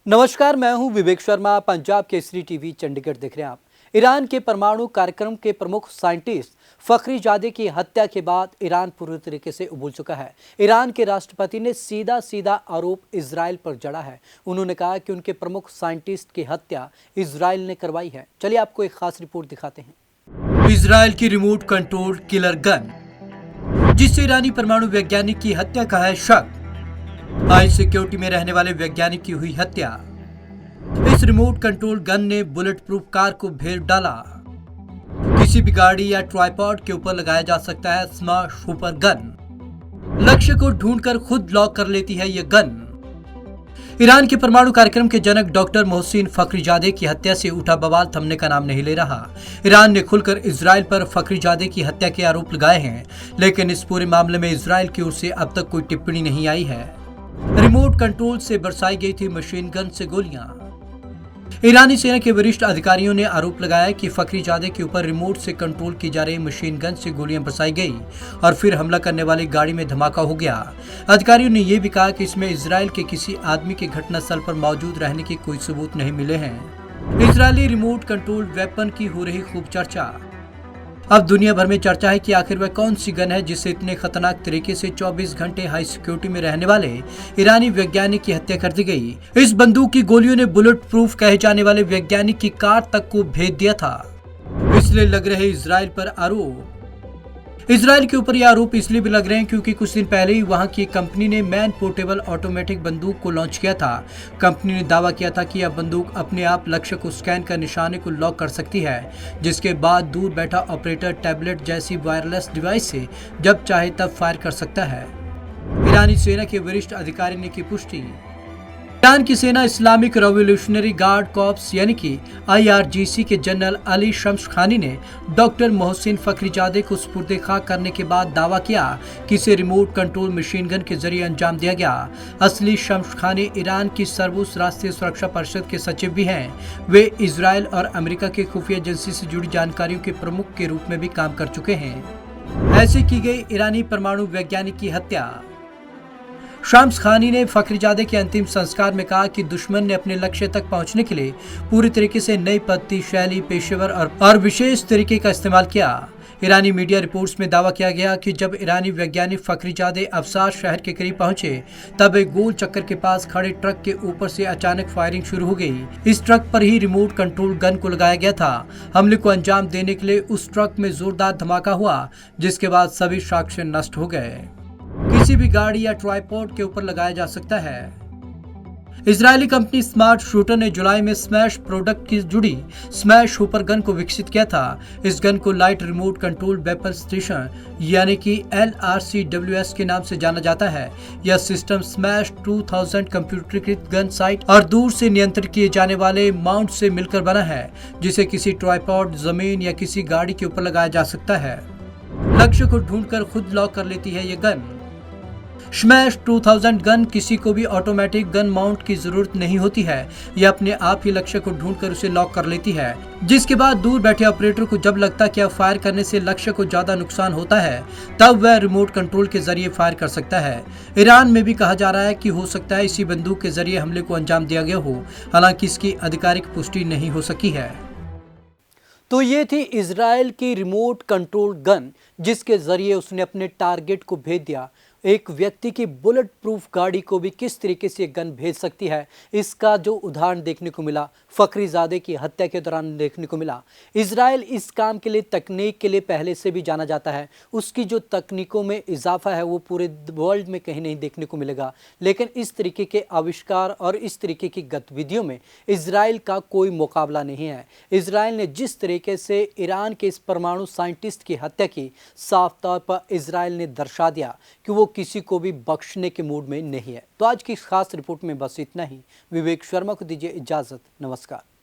नमस्कार, मैं हूं विवेक शर्मा। पंजाब केसरी टीवी चंडीगढ़ देख रहे हैं आप। ईरान के परमाणु कार्यक्रम के प्रमुख साइंटिस्ट फखरीजादे की हत्या के बाद ईरान पूरी तरीके से उबल चुका है। ईरान के राष्ट्रपति ने सीधा सीधा आरोप इजराइल पर जड़ा है। उन्होंने कहा कि उनके प्रमुख साइंटिस्ट की हत्या इजराइल ने करवाई है। चलिए आपको एक खास रिपोर्ट दिखाते हैं। इजराइल की रिमोट कंट्रोल किलर गन, जिससे ईरानी परमाणु वैज्ञानिक की हत्या का है शक। हाई सिक्योरिटी में रहने वाले वैज्ञानिक की हुई हत्या। इस रिमोट कंट्रोल गन ने बुलेट प्रूफ कार को भेड़ डाला। किसी भी गाड़ी या ट्राइपॉड के ऊपर लगाया जा सकता है स्मार्ट सुपर गन। लक्ष्य को ढूंढकर खुद लॉक कर लेती है यह गन। ईरान के परमाणु कार्यक्रम के जनक डॉक्टर मोहसिन फखरीजादे की हत्या से उठा बवाल थमने का नाम नहीं ले रहा। ईरान ने खुलकर इजराइल पर फखरीजादे की हत्या के आरोप लगाए हैं, लेकिन इस पूरे मामले में इजराइल की ओर से अब तक कोई टिप्पणी नहीं आई है। रिमोट कंट्रोल से बरसाई गई थी मशीन गन से गोलियां। ईरानी सेना के वरिष्ठ अधिकारियों ने आरोप लगाया कि फखरीजादे के ऊपर रिमोट से कंट्रोल की जा रही मशीन गन से गोलियां बरसाई गई और फिर हमला करने वाली गाड़ी में धमाका हो गया। अधिकारियों ने यह भी कहा कि इसमें इजराइल के किसी आदमी के घटनास्थल पर मौजूद रहने के कोई सबूत नहीं मिले हैं। इजरायली रिमोट कंट्रोल वेपन की हो रही खूब चर्चा। अब दुनिया भर में चर्चा है कि आखिर वह कौन सी गन है जिससे इतने खतरनाक तरीके से 24 घंटे हाई सिक्योरिटी में रहने वाले ईरानी वैज्ञानिक की हत्या कर दी गई। इस बंदूक की गोलियों ने बुलेट प्रूफ कहे जाने वाले वैज्ञानिक की कार तक को भेद दिया था। इसलिए लग रहे इजराइल पर आरोप। इजराइल के ऊपर यह आरोप इसलिए भी लग रहे हैं क्योंकि कुछ दिन पहले ही वहां की कंपनी ने मैन पोर्टेबल ऑटोमेटिक बंदूक को लॉन्च किया था। कंपनी ने दावा किया था कि यह बंदूक अपने आप लक्ष्य को स्कैन कर निशाने को लॉक कर सकती है, जिसके बाद दूर बैठा ऑपरेटर टैबलेट जैसी वायरलेस डिवाइस से जब चाहे तब फायर कर सकता है। ईरानी सेना के वरिष्ठ अधिकारी ने की पुष्टि। ईरान की सेना इस्लामिक रेवोल्यूशनरी गार्ड कॉर्प्स यानी कि IRGC के जनरल अली शम्स-खानी ने डॉक्टर मोहसिन फखरीजादे को सुपुर्द खाक करने के बाद दावा किया कि इसे रिमोट कंट्रोल मशीन गन के जरिए अंजाम दिया गया। असली शम्स-खानी ईरान की सर्वोच्च राष्ट्रीय सुरक्षा परिषद के सचिव भी हैं। वे इजराइल और अमेरिका के खुफिया एजेंसी से जुड़ी जानकारियों के प्रमुख के रूप में भी काम कर चुके हैं। ऐसे की गई ईरानी परमाणु वैज्ञानिक की हत्या। शम्स-खानी ने फखरीजादे के अंतिम संस्कार में कहा कि दुश्मन ने अपने लक्ष्य तक पहुंचने के लिए पूरी तरीके से नई पद्धति, शैली, पेशेवर और विशेष तरीके का इस्तेमाल किया। ईरानी मीडिया रिपोर्ट्स में दावा किया गया कि जब ईरानी वैज्ञानिक फखरीजादे अफसार शहर के करीब पहुंचे, तब एक गोल चक्कर के पास खड़े ट्रक के ऊपर से अचानक फायरिंग शुरू हो गई। इस ट्रक पर ही रिमोट कंट्रोल गन को लगाया गया था। हमले को अंजाम देने के लिए उस ट्रक में जोरदार धमाका हुआ, जिसके बाद सभी साक्ष्य नष्ट हो गए। किसी भी गाड़ी या ट्राइपॉड के ऊपर लगाया जा सकता है। इजरायली कंपनी स्मार्ट शूटर ने जुलाई में स्मैश प्रोडक्ट की जुड़ी स्मैश सुपर गन को विकसित किया था। इस गन को light remote control weapon station यानी कि LRCWS के नाम से जाना जाता है। यह सिस्टम स्मैश 2000 कंप्यूटरीकृत गन साइट और दूर से नियंत्रित किए जाने वाले माउंट से मिलकर बना है, जिसे किसी ट्राइपॉड, जमीन या किसी गाड़ी के ऊपर लगाया जा सकता है। लक्ष्य को ढूंढकर खुद लॉक कर लेती है यह गन। स्मैश 2000 गन किसी को भी ऑटोमेटिक गन माउंट की जरूरत नहीं होती है। यह अपने आप ही लक्ष्य को ढूंढकर उसे लॉक कर लेती है, जिसके बाद दूर बैठे ऑपरेटर को जब लगता है कि अब फायर करने से लक्ष्य को ज्यादा नुकसान होता है, तब वह रिमोट कंट्रोल के जरिए फायर कर सकता है। ईरान में भी कहा जा रहा है कि हो सकता है इसी बंदूक के जरिए हमले को अंजाम दिया गया हो, हालांकि इसकी आधिकारिक पुष्टि नहीं हो सकी है। तो ये थी इजराइल की रिमोट कंट्रोल गन, जिसके जरिए उसने अपने टारगेट को भेज दिया। एक व्यक्ति की बुलेट प्रूफ गाड़ी को भी किस तरीके से गन भेज सकती है, इसका जो उदाहरण देखने को मिला फखरीजादे की हत्या के दौरान देखने को मिला। इजराइल इस काम के लिए, तकनीक के लिए पहले से भी जाना जाता है। उसकी जो तकनीकों में इजाफा है वो पूरे वर्ल्ड में कहीं नहीं देखने को मिलेगा, लेकिन इस तरीके के आविष्कार और इस तरीके की गतिविधियों में इजराइल का कोई मुकाबला नहीं है। इजराइल ने जिस तरीके से ईरान के इस परमाणु साइंटिस्ट की हत्या की, साफ तौर पर इजराइल ने दर्शा दिया कि वो किसी को भी बख्शने के मूड में नहीं है। तो आज की खास रिपोर्ट में बस इतना ही। विवेक शर्मा को दीजिए इजाजत। नमस्कार।